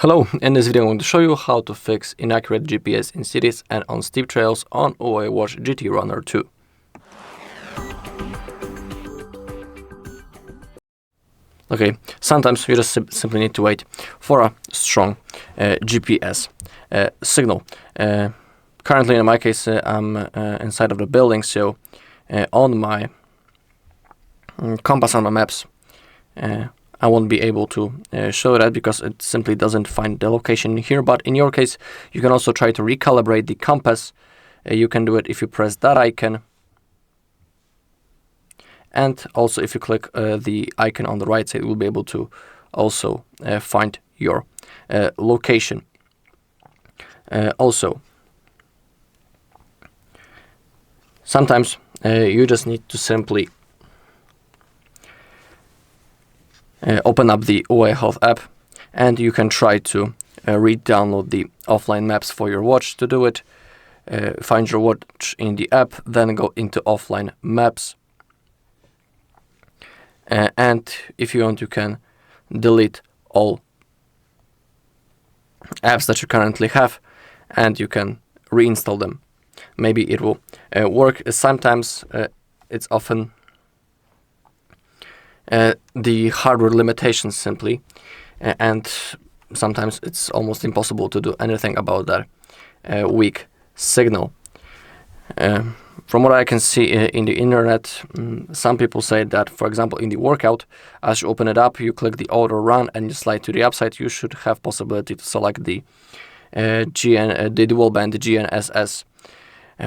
Hello, in this video I'm going to show you how to fix inaccurate GPS in cities and on steep trails on HUAWEI Watch GT Runner 2. Okay, sometimes you just simply need to wait for a strong GPS signal. Currently in my case I'm inside of the building, so on my compass on my maps I won't be able to show that because it simply doesn't find the location here. But in your case, you can also try to recalibrate the compass. You can do it if you press that icon. And also if you click the icon on the right side, you will be able to also find your location. Also, sometimes you just need to simply open up the Huawei Health app, and you can try to re-download the offline maps for your watch. To do it, find your watch in the app, then go into offline maps, and if you want, you can delete all apps that you currently have, and you can reinstall them. Maybe it will work. Sometimes it's often the hardware limitations simply, and sometimes it's almost impossible to do anything about that weak signal. From what I can see in the internet, some people say that, for example, in the workout, as you open it up, you click the auto run and you slide to the upside, you should have possibility to select the dual band GNSS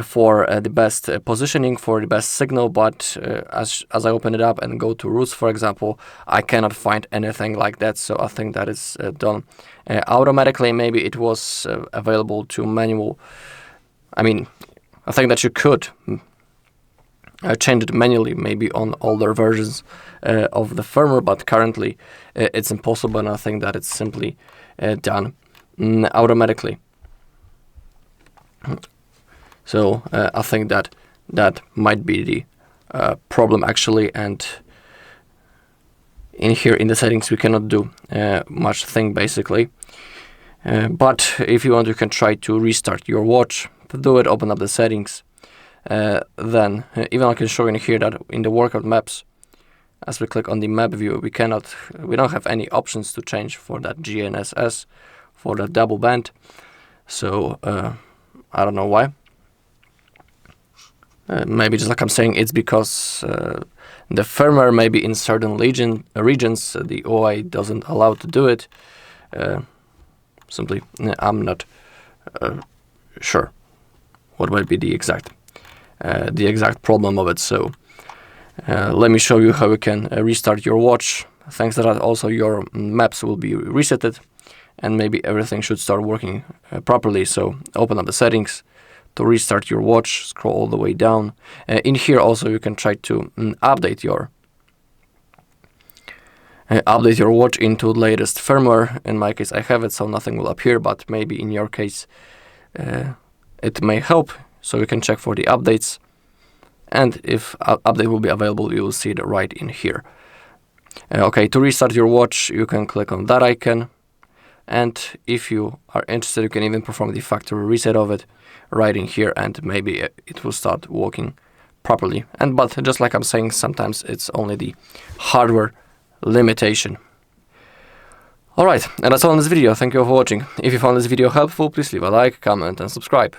for the best positioning, for the best signal. But as I open it up and go to routes, for example, I cannot find anything like that. So I think that is done automatically. Maybe it was available to manual. I mean, I think that you could change it manually, maybe on older versions of the firmware, but currently it's impossible, and I think that it's simply done automatically. So I think that might be the problem actually, and in here in the settings we cannot do much thing basically. But if you want, you can try to restart your watch. To do it, open up the settings. Then even I can show in here that in the workout maps, as we click on the map view, we don't have any options to change for that GNSS, for the double band. So I don't know why. Maybe just like I'm saying, it's because the firmware maybe in certain regions the Huawei doesn't allow to do it. Simply, I'm not sure what might be the exact problem of it. So let me show you how you can restart your watch. Thanks to that, also your maps will be resetted, and maybe everything should start working properly. So open up the settings. To restart your watch, scroll all the way down. In here also you can try to update your watch into the latest firmware. In my case I have it, so nothing will appear, but maybe in your case it may help. So you can check for the updates, and if update will be available, you will see it right in here. Okay, to restart your watch you can click on that icon, and if you are interested you can even perform the factory reset of it right in here, and maybe it will start working properly. But just like I'm saying, sometimes it's only the hardware limitation. Alright, and that's all in this video. Thank you for watching. If you found this video helpful, please leave a like, comment and subscribe.